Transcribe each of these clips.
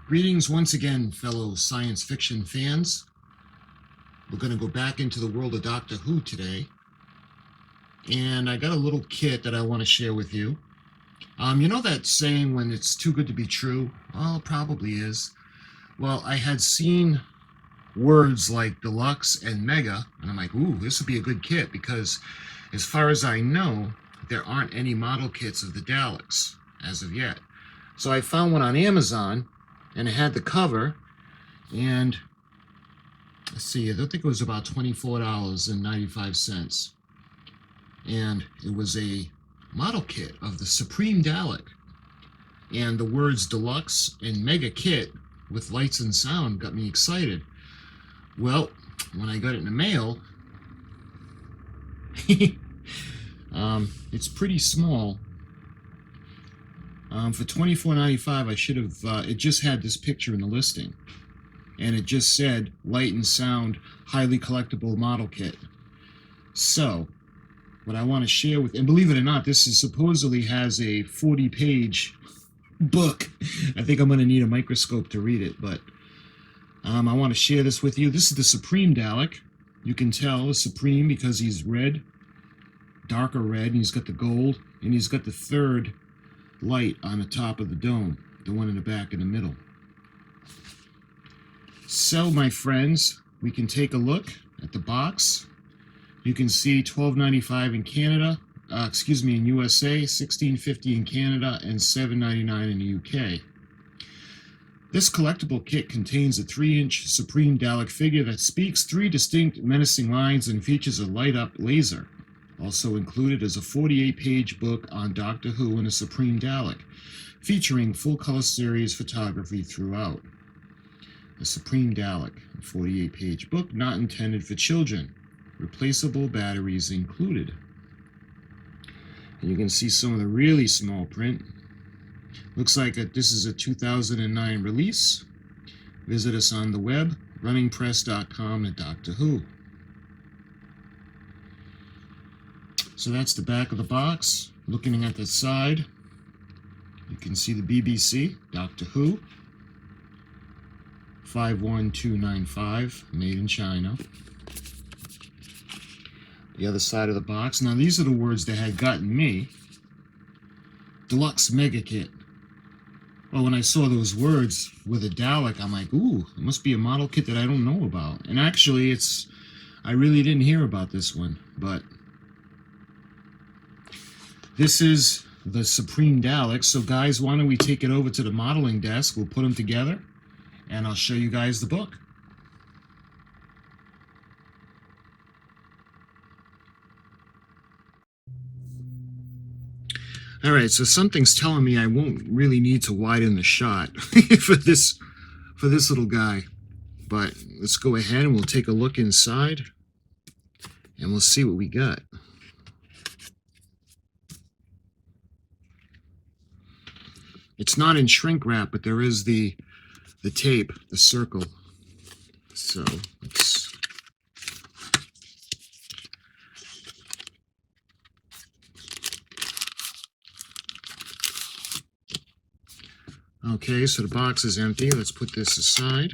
Greetings once again, fellow science fiction fans. We're going to go back into the world of Doctor Who today. And I got a little kit that I want to share with you. You know that saying, when it's too good to be true? Well, it probably is. Well, I had seen words like deluxe and mega, and I'm like, ooh, this would be a good kit, because as far as I know, there aren't any model kits of the Daleks as of yet. So I found one on Amazon, and it had the cover, and let's see, I think it was about $24.95. And it was a model kit of the Supreme Dalek. And the words deluxe and mega kit with lights and sound got me excited. Well, when I got it in the mail, it's pretty small. For $24.95, I should have, it just had this picture in the listing. And it just said, light and sound, highly collectible model kit. So, what I want to share with, and believe it or not, this is supposedly has a 40-page book. I think I'm going to need a microscope to read it, but I want to share this with you. This is the Supreme Dalek. You can tell the Supreme because he's red, darker red, and he's got the gold, and he's got the third light on the top of the dome, the one in the back in the middle. So, my friends, we can take a look at the box. You can see $12.95 in Canada, in USA, $16.50 in Canada, and $7.99 in the UK. This collectible kit contains a 3-inch Supreme Dalek figure that speaks 3 distinct menacing lines and features a light-up laser. Also included is a 48-page book on Doctor Who and the Supreme Dalek, featuring full-color series photography throughout. The Supreme Dalek, a 48-page book not intended for children. Replaceable batteries included. And you can see some of the really small print. Looks like this is a 2009 release. Visit us on the web, runningpress.com and Doctor Who. So that's the back of the box. Looking at the side, you can see the BBC, Doctor Who, 51295, made in China. The other side of the box. Now, these are the words that had gotten me. Deluxe Mega Kit. Well, when I saw those words with a Dalek, I'm like, ooh, it must be a model kit that I don't know about. And actually, I really didn't hear about this one, but this is the Supreme Dalek. So, guys, why don't we take it over to the modeling desk? We'll put them together, and I'll show you guys the book. All right, so something's telling me I won't really need to widen the shot for this little guy. But let's go ahead and we'll take a look inside, and we'll see what we got. It's not in shrink wrap, but there is the tape, the circle. So let's. Okay, so the box is empty. Let's put this aside.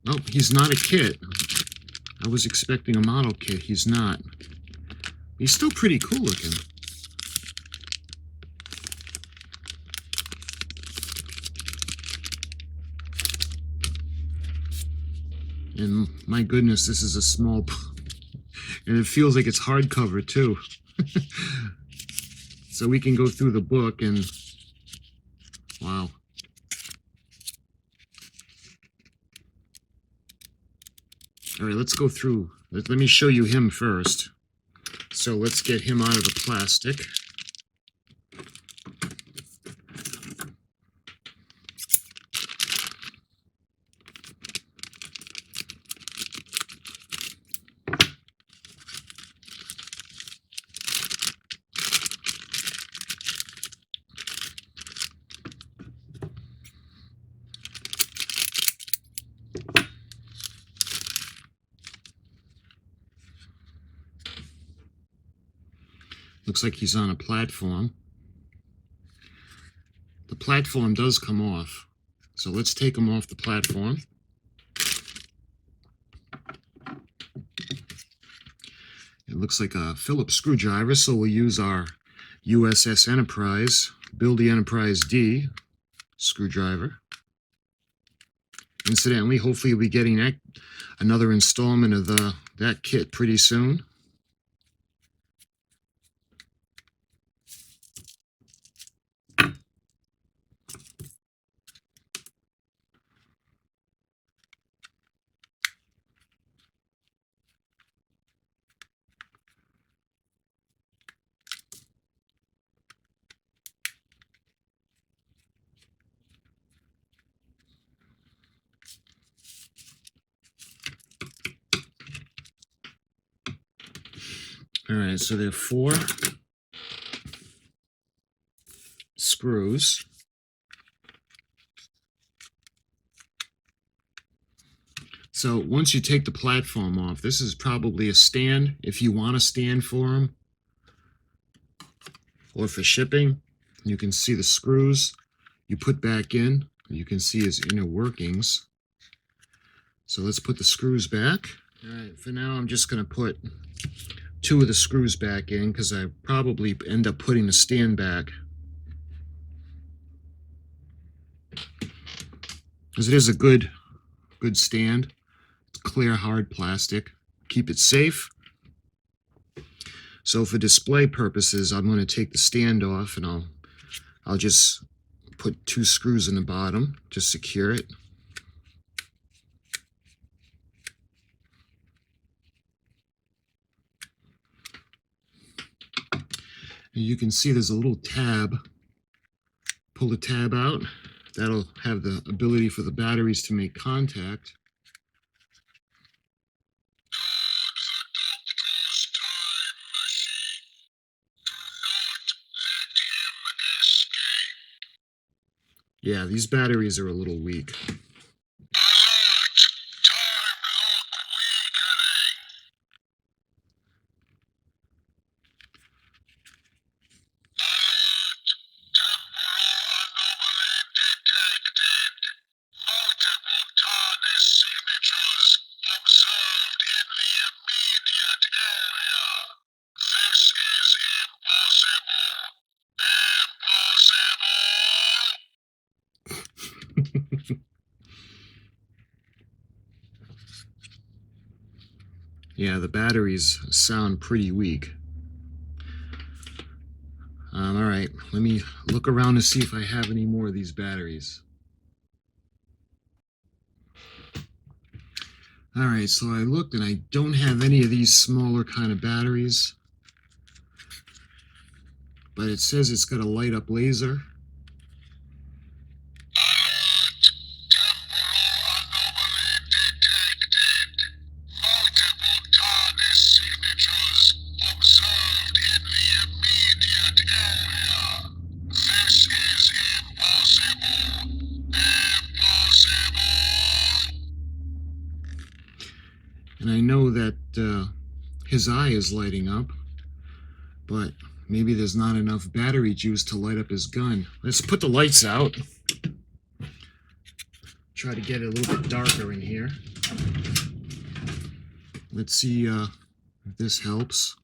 Oh, he's not a kit. I was expecting a model kit. He's not. He's still pretty cool looking. And my goodness, this is a small... and it feels like it's hardcover, too. So we can go through the book and, wow. All right, let's go through. Let me show you him first. So let's get him out of the plastic. Looks like he's on a platform. platform does come off. So let's take them off the platform. It looks like a Phillips screwdriver, so we'll use our USS Enterprise, Build the Enterprise D screwdriver. Incidentally, hopefully we'll be getting another installment of that kit pretty soon. All right, so there are 4 screws. So once you take the platform off, this is probably a stand if you want a stand for them, or for shipping. You can see the screws you put back in. You can see his inner workings. So let's put the screws back. All right, for now I'm just going to put 2 of the screws back in because I probably end up putting the stand back. Because it is a good stand. It's clear, hard plastic. Keep it safe. So for display purposes, I'm going to take the stand off, and I'll just put 2 screws in the bottom to secure it. And you can see there's a little tab. Pull the tab out. That'll have the ability for the batteries to make contact. Yeah, these batteries are a little weak. Yeah, the batteries sound pretty weak. All right, let me look around to see if I have any more of these batteries. All right, so I looked and I don't have any of these smaller kind of batteries. But it says it's got a light up laser. And I know that his eye is lighting up, but maybe there's not enough battery juice to light up his gun. Let's put the lights out. Try to get it a little bit darker in here. Let's see if this helps.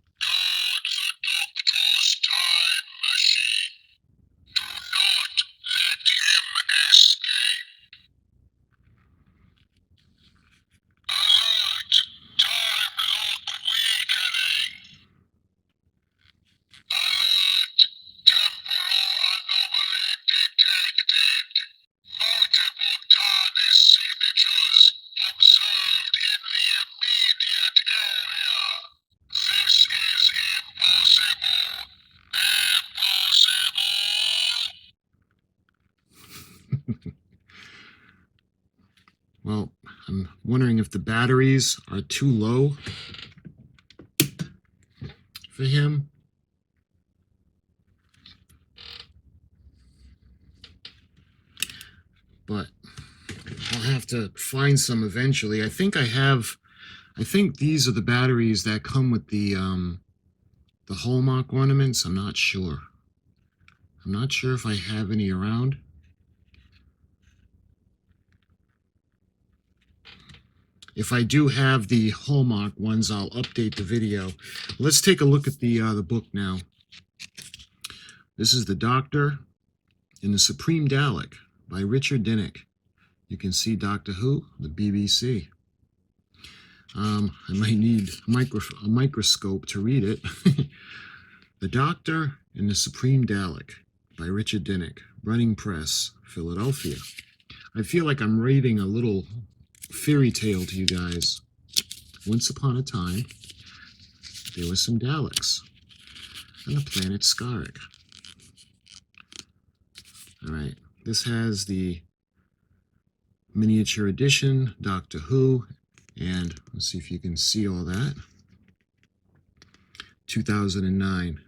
Well, I'm wondering if the batteries are too low for him. But I'll have to find some eventually. I think these are the batteries that come with the hallmark ornaments. I'm not sure. I'm not sure if I have any around. If I do have the Hallmark ones, I'll update the video. Let's take a look at the book now. This is The Doctor and the Supreme Dalek by Richard Dinnick. You can see Doctor Who, the BBC. I might need a microscope to read it. The Doctor and the Supreme Dalek by Richard Dinnick, Running Press, Philadelphia. I feel like I'm reading a little fairy tale to you guys. Once upon a time, there were some Daleks on the planet Skarik. Alright, this has the miniature edition, Doctor Who, and let's see if you can see all that. 2009.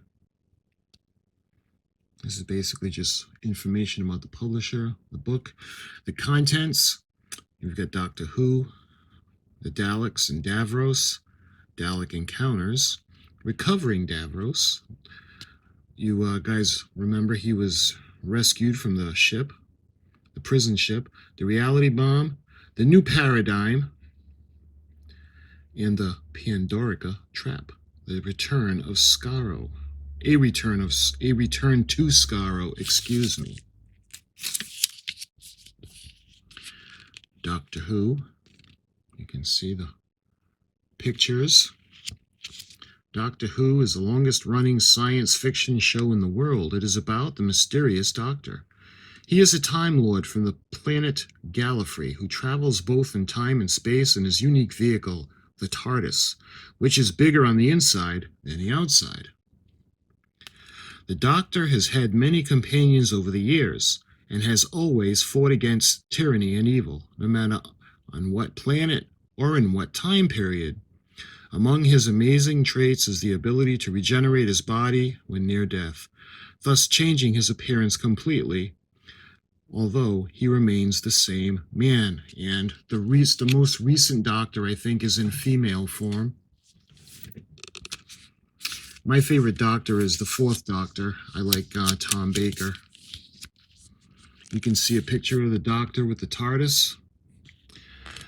This is basically just information about the publisher, the book, the contents. You've got Doctor Who, the Daleks and Davros, Dalek Encounters, Recovering Davros. You guys remember he was rescued from the ship, the prison ship, the reality bomb, the new paradigm, and the Pandorica trap, the return of Skaro. A return to Skaro, excuse me. Doctor Who, you can see the pictures. Doctor Who is the longest running science fiction show in the world. It is about the mysterious Doctor. He is a Time Lord from the planet Gallifrey who travels both in time and space in his unique vehicle, the TARDIS, which is bigger on the inside than the outside. The Doctor has had many companions over the years and has always fought against tyranny and evil, no matter on what planet or in what time period. Among his amazing traits is the ability to regenerate his body when near death, thus changing his appearance completely, although he remains the same man. And the most recent Doctor, I think, is in female form. My favorite Doctor is the fourth Doctor. I like Tom Baker. You can see a picture of the Doctor with the TARDIS.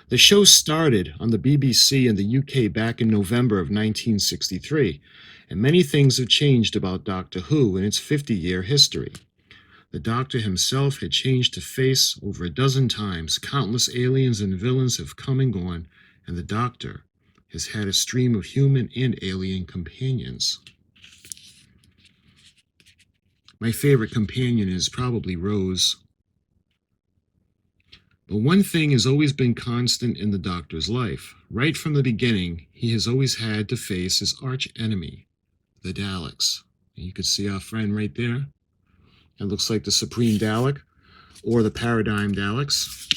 The show started on the BBC in the UK back in November of 1963, and many things have changed about Doctor Who in its 50-year history. The Doctor himself had changed to face over a dozen times. Countless aliens and villains have come and gone, and the Doctor has had a stream of human and alien companions. My favorite companion is probably Rose. But one thing has always been constant in the Doctor's life. Right from the beginning, he has always had to face his arch enemy, the Daleks. And you can see our friend right there. It looks like the Supreme Dalek, or the Paradigm Daleks.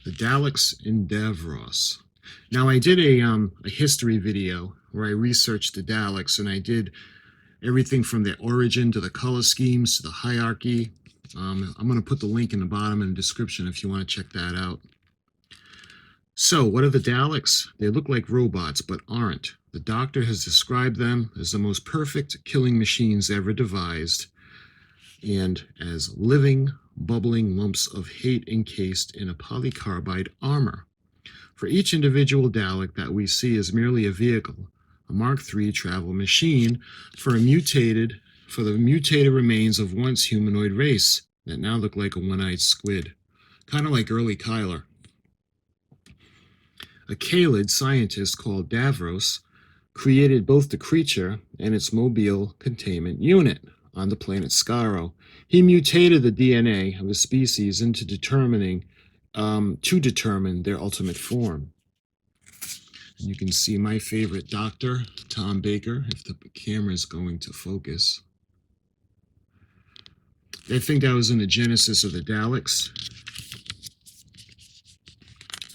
The Daleks in Davros. Now, I did a history video where I researched the Daleks, and I did everything from their origin to the color schemes to the hierarchy. I'm going to put the link in the bottom in the description if you want to check that out. So, what are the Daleks? They look like robots, but aren't. The Doctor has described them as the most perfect killing machines ever devised, and as living, bubbling lumps of hate encased in a polycarbide armor. For each individual Dalek that we see is merely a vehicle, a Mark III travel machine for the mutated remains of once humanoid race that now look like a one-eyed squid, kind of like early Kyler. A Kalid scientist called Davros created both the creature and its mobile containment unit on the planet Skaro. He mutated the DNA of a species into determine their ultimate form. And you can see my favorite Doctor, Tom Baker, if the camera is going to focus. I think that was in the genesis of the Daleks.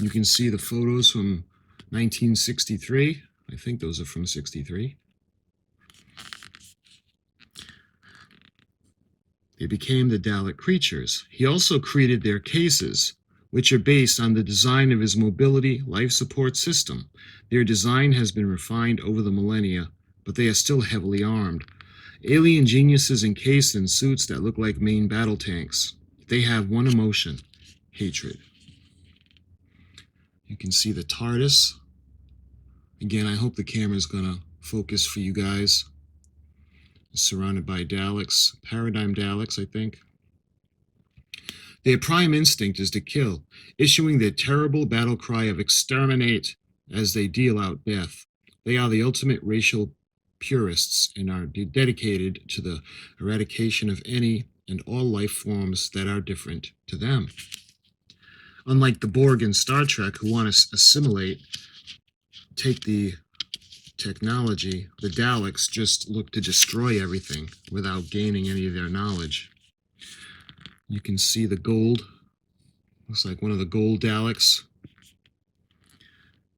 You can see the photos from 1963. I think those are from 63. They became the Dalek creatures. He also created their cases, which are based on the design of his mobility life support system. Their design has been refined over the millennia, but they are still heavily armed. Alien geniuses encased in suits that look like main battle tanks. They have one emotion: hatred. You can see the TARDIS. Again, I hope the camera's gonna focus for you guys. It's surrounded by Daleks, paradigm Daleks, I think. Their prime instinct is to kill, issuing their terrible battle cry of exterminate as they deal out death. They are the ultimate racial purists and are dedicated to the eradication of any and all life forms that are different to them. Unlike the Borg in Star Trek, who want to assimilate, take the technology, the Daleks just look to destroy everything without gaining any of their knowledge. You can see the gold. Looks like one of the gold Daleks.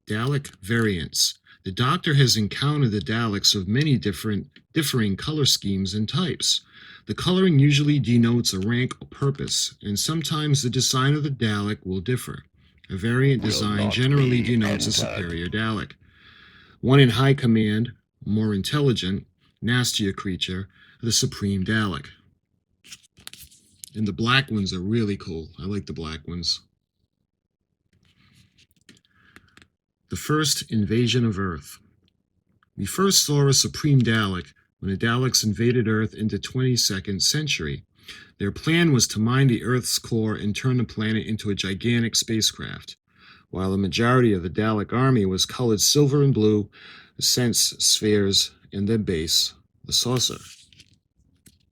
Dalek variants. The Doctor has encountered the Daleks of many differing color schemes and types. The coloring usually denotes a rank or purpose, and sometimes the design of the Dalek will differ. A variant design generally denotes a superior Dalek. One in high command, more intelligent, nastier creature, the Supreme Dalek. And the black ones are really cool. I like the black ones. The first invasion of Earth. We first saw a Supreme Dalek when the Daleks invaded Earth in the 22nd century. Their plan was to mine the Earth's core and turn the planet into a gigantic spacecraft. While the majority of the Dalek army was colored silver and blue, the sense spheres in their base, the saucer.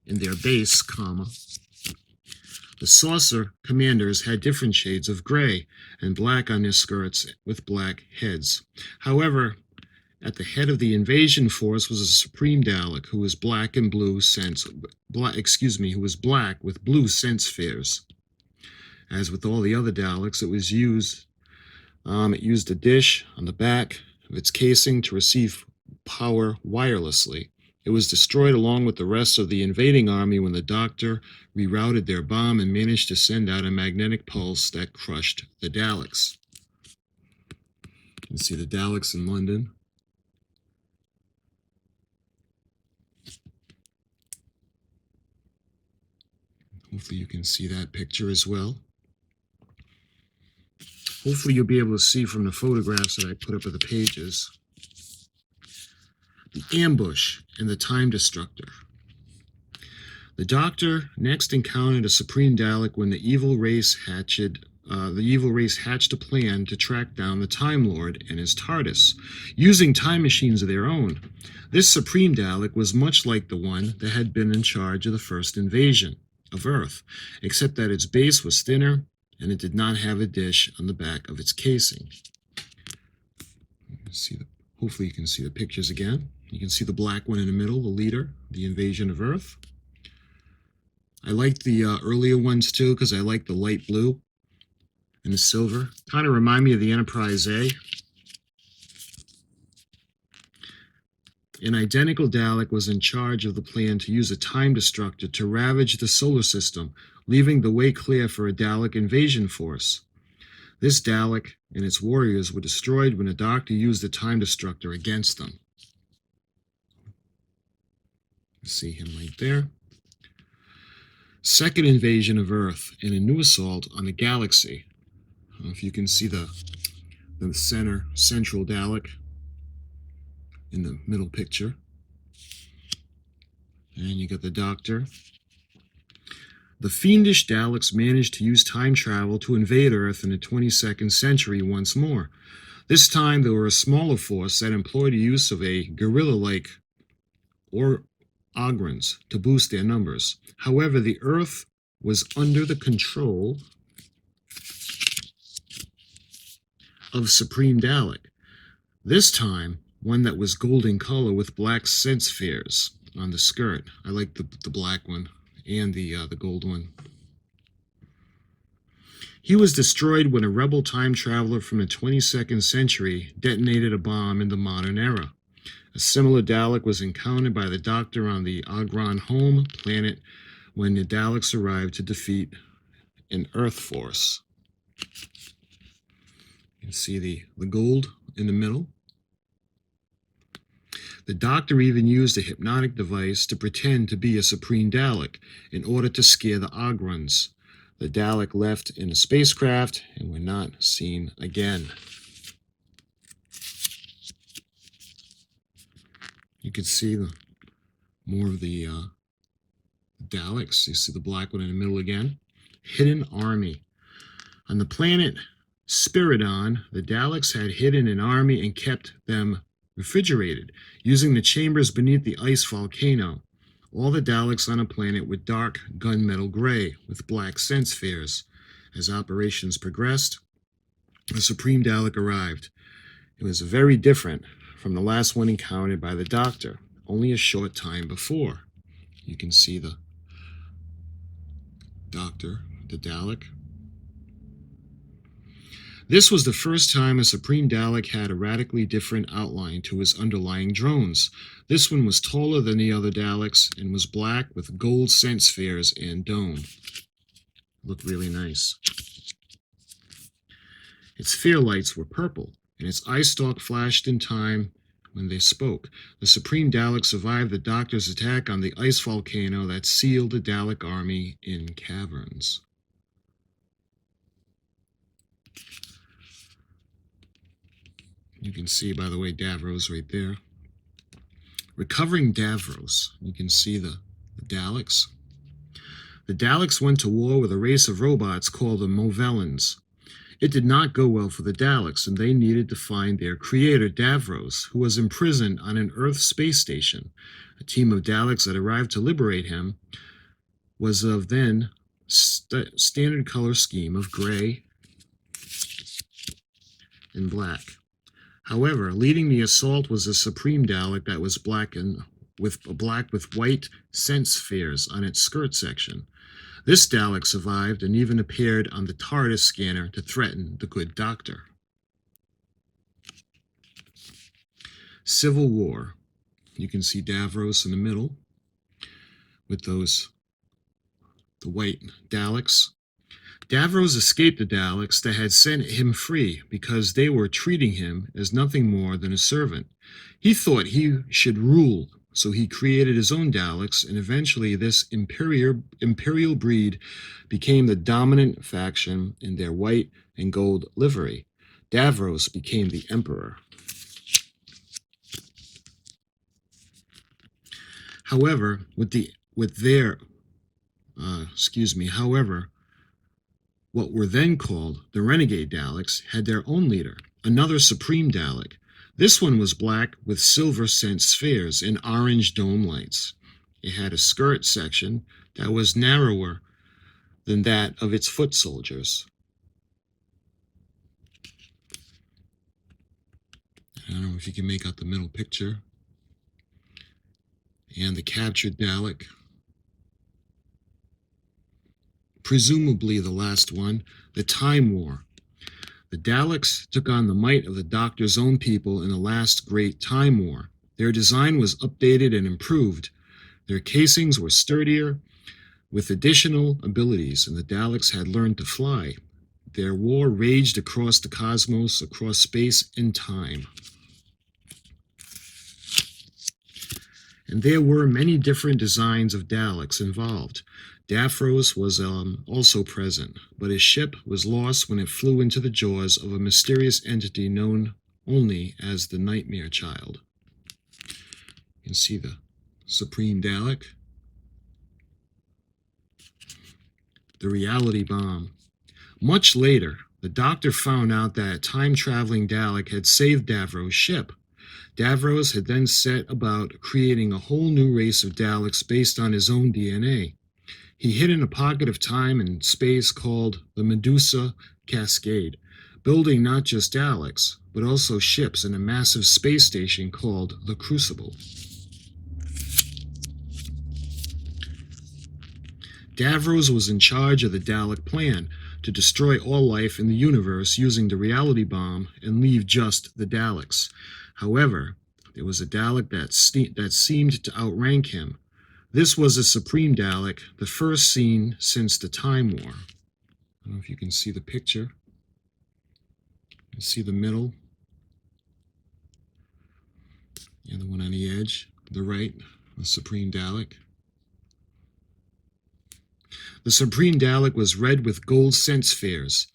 In their base, the saucer commanders had different shades of gray and black on their skirts with black heads. However, at the head of the invasion force was a Supreme Dalek who was black with blue sense spheres. As with all the other Daleks, it used a dish on the back of its casing to receive power wirelessly. It was destroyed along with the rest of the invading army when the Doctor rerouted their bomb and managed to send out a magnetic pulse that crushed the Daleks. You can see the Daleks in London. Hopefully you can see that picture as well. Hopefully you'll be able to see from the photographs that I put up at the pages. The ambush and the time destructor. The Doctor next encountered a Supreme Dalek when the evil race hatched a plan to track down the Time Lord and his TARDIS, using time machines of their own. This Supreme Dalek was much like the one that had been in charge of the first invasion of Earth, except that its base was thinner and it did not have a dish on the back of its casing. Hopefully you can see the pictures again. You can see the black one in the middle, the leader, the invasion of Earth. I like the earlier ones too because I like the light blue and the silver. Kind of remind me of the Enterprise A. An identical Dalek was in charge of the plan to use a time destructor to ravage the solar system, leaving the way clear for a Dalek invasion force. This Dalek and its warriors were destroyed when the Doctor used the time destructor against them. See him right there. Second invasion of Earth and a new assault on the galaxy. I don't know if you can see the central Dalek in the middle picture. And you got the Doctor. The fiendish Daleks managed to use time travel to invade Earth in the 22nd century once more. This time there were a smaller force that employed the use of a guerrilla-like Ogrons to boost their numbers. However, the Earth was under the control of Supreme Dalek. This time, one that was golden color with black sense spheres on the skirt. I like the black one and the gold one. He was destroyed when a rebel time traveler from the 22nd century detonated a bomb in the modern era. A similar Dalek was encountered by the Doctor on the Ogron home planet when the Daleks arrived to defeat an Earth force. You can see the gold in the middle. The Doctor even used a hypnotic device to pretend to be a Supreme Dalek in order to scare the Ogrons. The Dalek left in a spacecraft and were not seen again. You can see more of the Daleks. You see the black one in the middle again. Hidden army. On the planet Spiridon, the Daleks had hidden an army and kept them refrigerated, using the chambers beneath the ice volcano. All the Daleks on the planet were dark gunmetal gray with black scent spheres. As operations progressed, the Supreme Dalek arrived. It was very different from the last one encountered by the Doctor, only a short time before. You can see the Doctor, the Dalek. This was the first time a Supreme Dalek had a radically different outline to his underlying drones. This one was taller than the other Daleks and was black with gold scent spheres and dome. Looked really nice. Its sphere lights were purple, and its eye stalk flashed in time when they spoke. The Supreme Dalek survived the Doctor's attack on the ice volcano that sealed the Dalek army in caverns. You can see, by the way, Davros right there. Recovering Davros. You can see the Daleks. The Daleks went to war with a race of robots called the Movellans. It did not go well for the Daleks, and they needed to find their creator, Davros, who was imprisoned on an Earth space station. A team of Daleks that arrived to liberate him was of then standard color scheme of gray and black. However, leading the assault was a Supreme Dalek that was black with white scent spheres on its skirt section. This Dalek survived and even appeared on the TARDIS scanner to threaten the good Doctor. Civil War. You can see Davros in the middle with the white Daleks. Davros escaped the Daleks that had set him free because they were treating him as nothing more than a servant. He thought he should rule, so he created his own Daleks, and eventually this imperial breed became the dominant faction in their white and gold livery. Davros became the emperor. However, what were then called the Renegade Daleks had their own leader, another Supreme Dalek. This one was black with silver scent spheres and orange dome lights. It had a skirt section that was narrower than that of its foot soldiers. I don't know if you can make out the middle picture. And the captured Dalek. Presumably the last one, the Time War. The Daleks took on the might of the Doctor's own people in the last great Time War. Their design was updated and improved. Their casings were sturdier, with additional abilities, and the Daleks had learned to fly. Their war raged across the cosmos, across space and time. And there were many different designs of Daleks involved. Davros was also present, but his ship was lost when it flew into the jaws of a mysterious entity known only as the Nightmare Child. You can see the Supreme Dalek. The reality bomb. Much later, the Doctor found out that a time-traveling Dalek had saved Davros' ship. Davros had then set about creating a whole new race of Daleks based on his own DNA. He hid in a pocket of time and space called the Medusa Cascade, building not just Daleks, but also ships in a massive space station called the Crucible. Davros was in charge of the Dalek plan to destroy all life in the universe using the reality bomb and leave just the Daleks. However, there was a Dalek that seemed to outrank him. This was a Supreme Dalek, the first seen since the Time War. I don't know if you can see the picture. You see the middle. And the one on the edge, the right, the Supreme Dalek. The Supreme Dalek was red with gold scent spheres.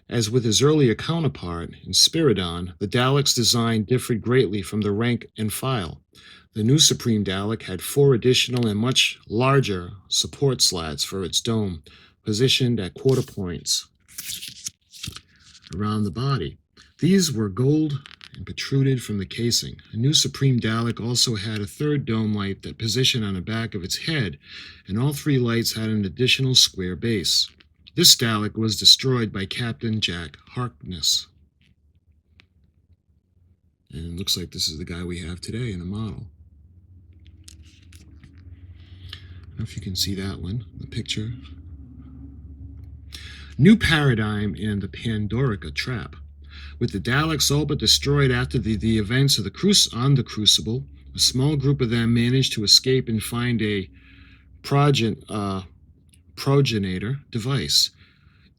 As with his earlier counterpart in Spiridon, the Dalek's design differed greatly from the rank and file. The new Supreme Dalek had 4 additional and much larger support slats for its dome, positioned at quarter points around the body. These were gold and protruded from the casing. A new Supreme Dalek also had a 3rd dome light that positioned on the back of its head, and all 3 lights had an additional square base. This Dalek was destroyed by Captain Jack Harkness. And it looks like this is the guy we have today in the model. I don't know if you can see that one, the picture. New Paradigm and the Pandorica Trap. With the Daleks all but destroyed after the events of the Crucible, a small group of them managed to escape and find a progenitor device.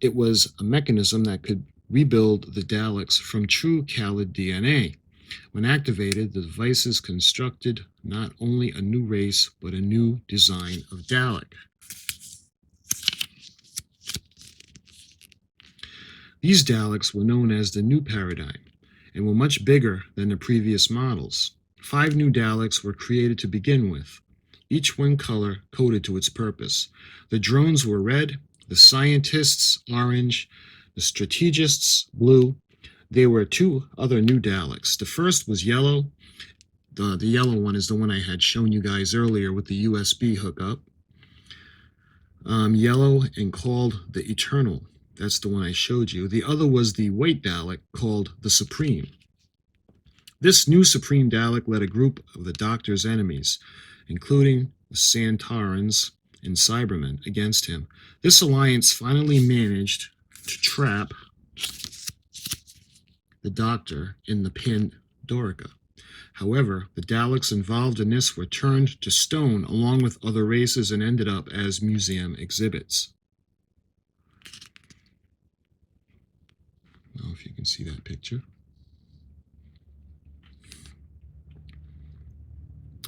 It was a mechanism that could rebuild the Daleks from true Khalid DNA. When activated, the devices constructed not only a new race, but a new design of Dalek. These Daleks were known as the New Paradigm, and were much bigger than the previous models. 5 new Daleks were created to begin with, each one color coded to its purpose. The drones were red, the scientists orange, the strategists blue. There were 2 other new Daleks. The first was yellow. The yellow one is the one I had shown you guys earlier with the USB hookup. Yellow and called the Eternal. That's the one I showed you. The other was the white Dalek called the Supreme. This new Supreme Dalek led a group of the Doctor's enemies, including the Santarans and Cybermen, against him. This alliance finally managed to trap the Doctor in the Pandorica. However, the Daleks involved in this were turned to stone along with other races and ended up as museum exhibits. I don't know if you can see that picture.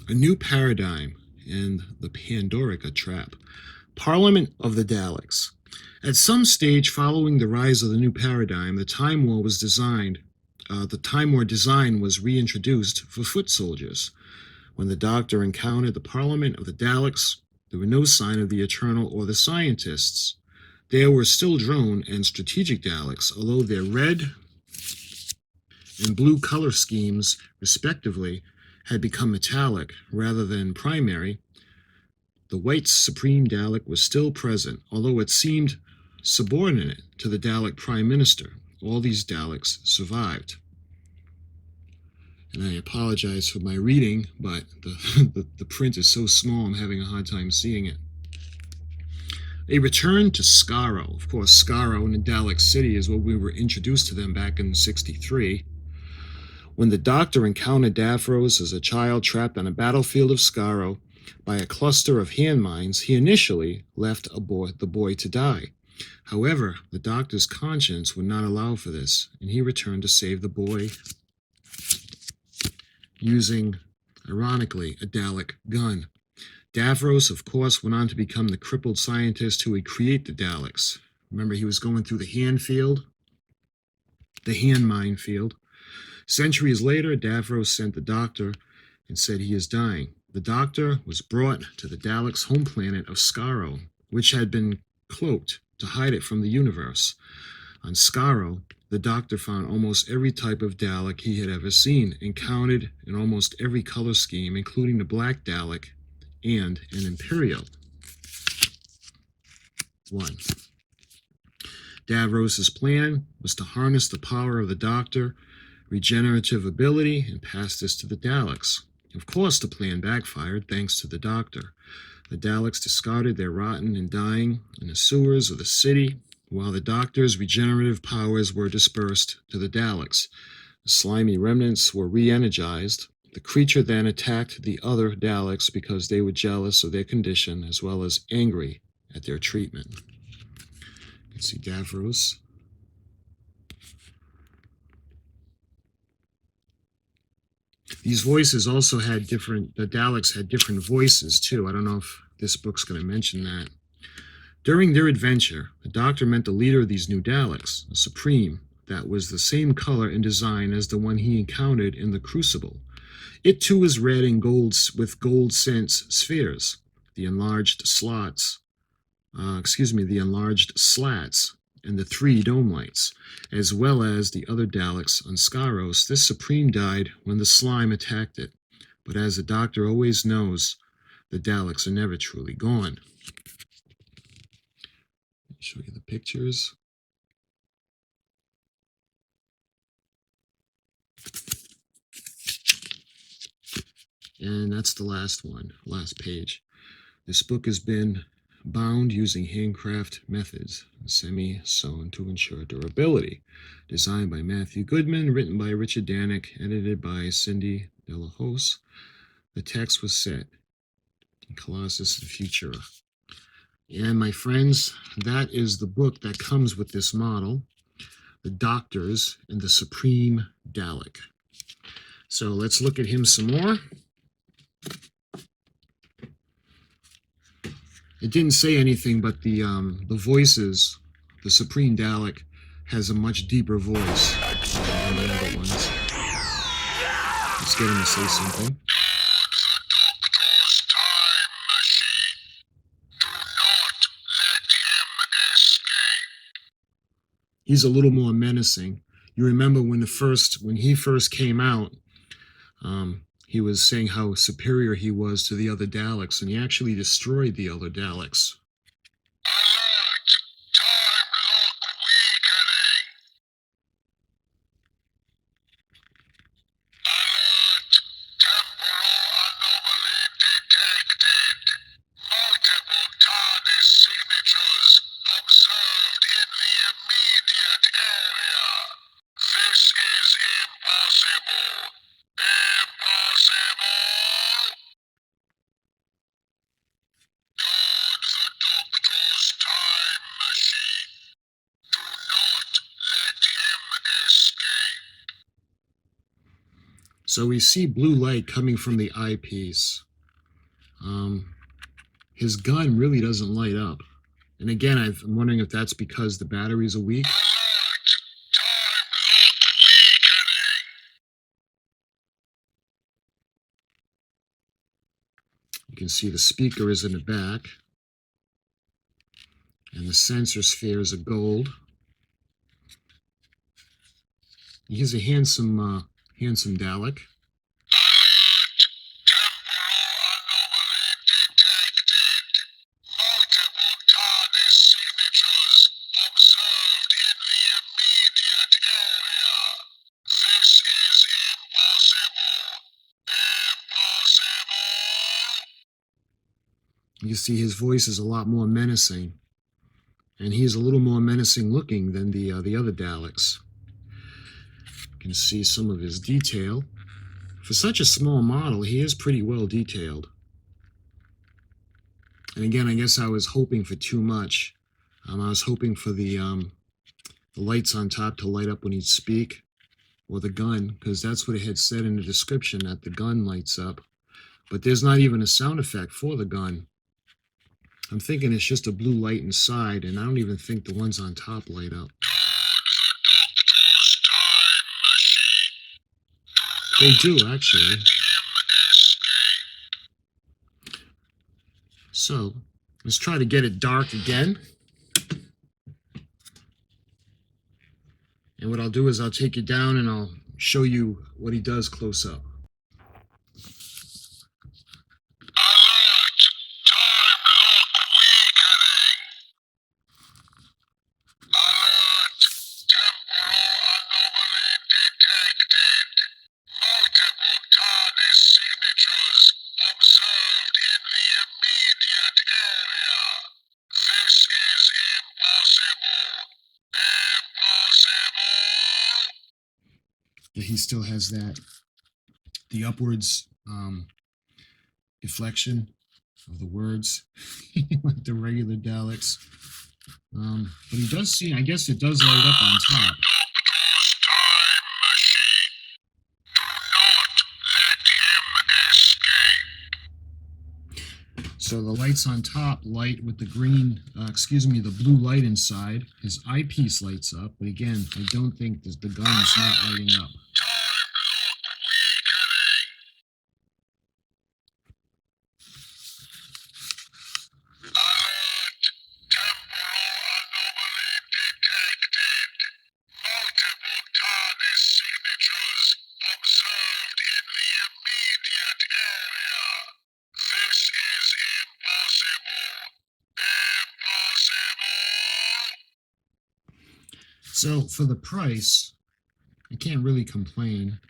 A New Paradigm and the Pandorica Trap. Parliament of the Daleks. At some stage following the rise of the New Paradigm, the Time War design was reintroduced for foot soldiers. When the Doctor encountered the Parliament of the Daleks, there were no sign of the Eternal or the Scientists. There were still drone and strategic Daleks, although their red and blue color schemes, respectively, had become metallic rather than primary. The white Supreme Dalek was still present, although it seemed subordinate to the Dalek Prime Minister. All these Daleks survived. And I apologize for my reading, but the print is so small I'm having a hard time seeing it. They returned to Skaro. Of course, Skaro in the Dalek City is what we were introduced to them back in '63. When the Doctor encountered Davros as a child trapped on a battlefield of Skaro by a cluster of hand mines, he initially left the boy to die. However, the Doctor's conscience would not allow for this, and he returned to save the boy using, ironically, a Dalek gun. Davros, of course, went on to become the crippled scientist who would create the Daleks. Remember, he was going through the hand mine field. Centuries later, Davros sent the Doctor and said he is dying. The Doctor was brought to the Daleks' home planet of Skaro, which had been cloaked to hide it from the universe. On Skaro, the Doctor found almost every type of Dalek he had ever seen, and counted in almost every color scheme, including the Black Dalek and an Imperial one. Davros' plan was to harness the power of the Doctor, regenerative ability, and pass this to the Daleks. Of course, the plan backfired thanks to the Doctor. The Daleks discarded their rotten and dying in the sewers of the city, while the Doctor's regenerative powers were dispersed to the Daleks. The slimy remnants were re-energized. The creature then attacked the other Daleks because they were jealous of their condition as well as angry at their treatment. You can see Davros. These voices also the Daleks had different voices too. I don't know if this book's going to mention that. During their adventure, the Doctor met the leader of these new Daleks, a Supreme, that was the same color and design as the one he encountered in the Crucible. It too is red and gold with gold sense spheres. The enlarged slats, and the 3 dome lights, as well as the other Daleks on Skaros. This Supreme died when the slime attacked it. But as the Doctor always knows, the Daleks are never truly gone. I'll show you the pictures. And that's the last one, last page. This book has been bound using handcraft methods, semi-sewn to ensure durability. Designed by Matthew Goodman, written by Richard Dalek, edited by Cindy Delahose. The text was set in Colossus the Futura. And my friends, that is the book that comes with this model, The Doctors and the Supreme Dalek. So let's look at him some more. It didn't say anything, but the voices, the Supreme Dalek has a much deeper voice than the other ones. Let's get him to say something. He's a little more menacing. You remember when he first came out, he was saying how superior he was to the other Daleks, and he actually destroyed the other Daleks. Alert! Time lock weakening! Alert! Temporal anomaly detected! Multiple TARDIS signatures observed in the immediate area! This is impossible! Impossible! Guard the Doctor's time machine. Do not let him escape. So we see blue light coming from the eyepiece. His gun really doesn't light up. And again, I'm wondering if that's because the batteries are weak. Alert! Time lock weakening! You can see the speaker is in the back. And the sensor spheres are gold. He's a handsome Dalek. Alert! Temporal anomaly detected. Multiple TARDIS signatures observed in the immediate area. This is impossible. Impossible! You see his voice is a lot more menacing. And he's a little more menacing looking than the other Daleks. You can see some of his detail. For such a small model, he is pretty well detailed. And again, I guess I was hoping for too much. I was hoping for the lights on top to light up when he'd speak, or the gun, because that's what it had said in the description, that the gun lights up. But there's not even a sound effect for the gun. I'm thinking it's just a blue light inside, and I don't even think the ones on top light up. They do, actually. So, let's try to get it dark again. And what I'll do is I'll take you down and I'll show you what he does close up. Alert! Time lock weakening! Alert! Temporal anomaly detected. Multiple TARDIS signatures observed in the immediate area. This is impossible. Impossible! He still has the upwards deflection of the words, like the regular Daleks. But he does see, I guess it does light up on top. Doctor's time machine. Do not let him escape. So So the lights on top light with the green, the blue light inside. His eyepiece lights up, but again, I don't think the gun's not lighting up. So for the price, I can't really complain.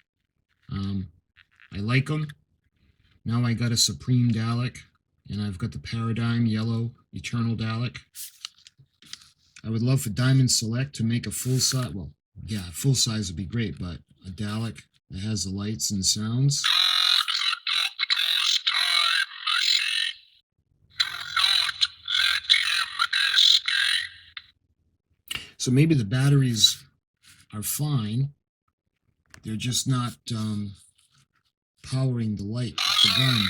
I like them. Now I got a Supreme Dalek, and I've got the Paradigm Yellow Eternal Dalek. I would love for Diamond Select to make a full size. Well, yeah, full size would be great, but a Dalek that has the lights and sounds. So maybe the batteries are fine. They're just not powering the light with the gun.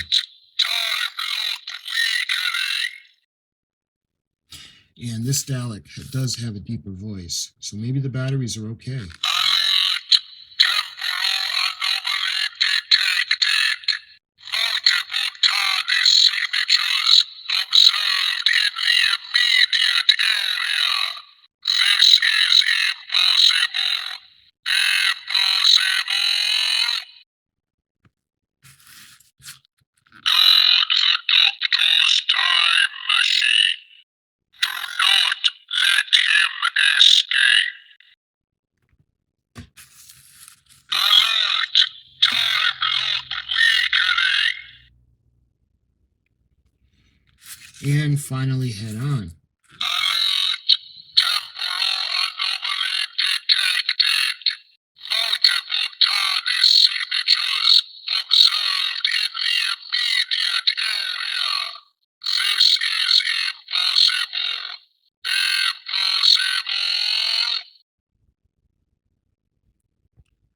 And this Dalek does have a deeper voice, so maybe the batteries are okay. And finally head on.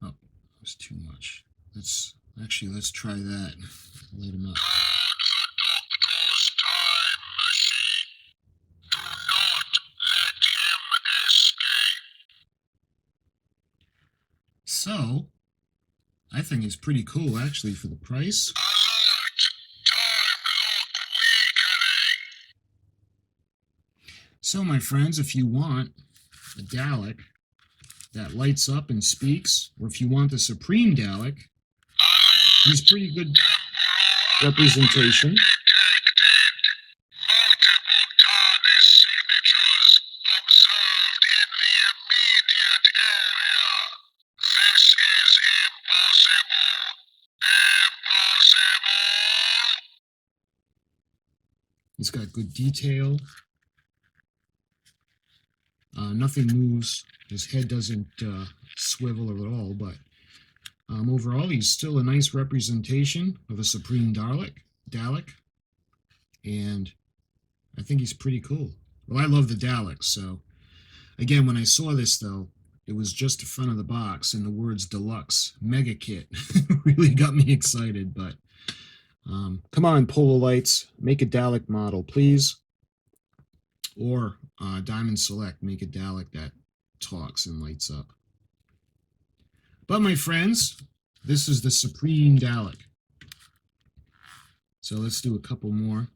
Oh, that was too much. Let's try that. Light him up. So, I think it's pretty cool actually for the price. So, my friends, if you want a Dalek that lights up and speaks, or if you want the Supreme Dalek, he's pretty good representation. He's got good detail. Nothing moves. His head doesn't swivel at all, but overall, he's still a nice representation of a Supreme Dalek, and I think he's pretty cool. Well, I love the Daleks, so again, when I saw this, though, it was just the front of the box, and the words Deluxe Mega Kit really got me excited, but come on, Polo Lights, make a Dalek model, please. Or Diamond Select, make a Dalek that talks and lights up. But my friends, this is the Supreme Dalek. So let's do a couple more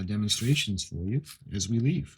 demonstrations for you as we leave.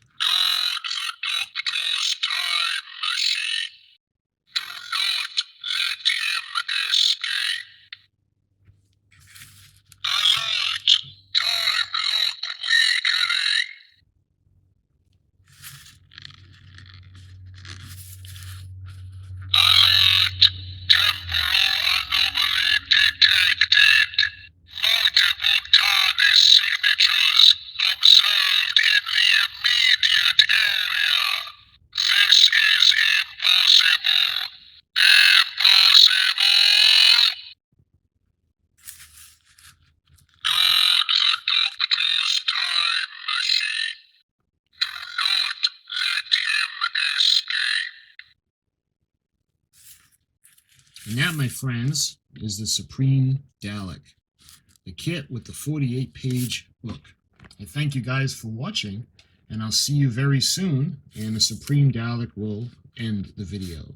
And that, my friends, is the Supreme Dalek, the kit with the 48-page book. I thank you guys for watching, and I'll see you very soon, and the Supreme Dalek will end the video.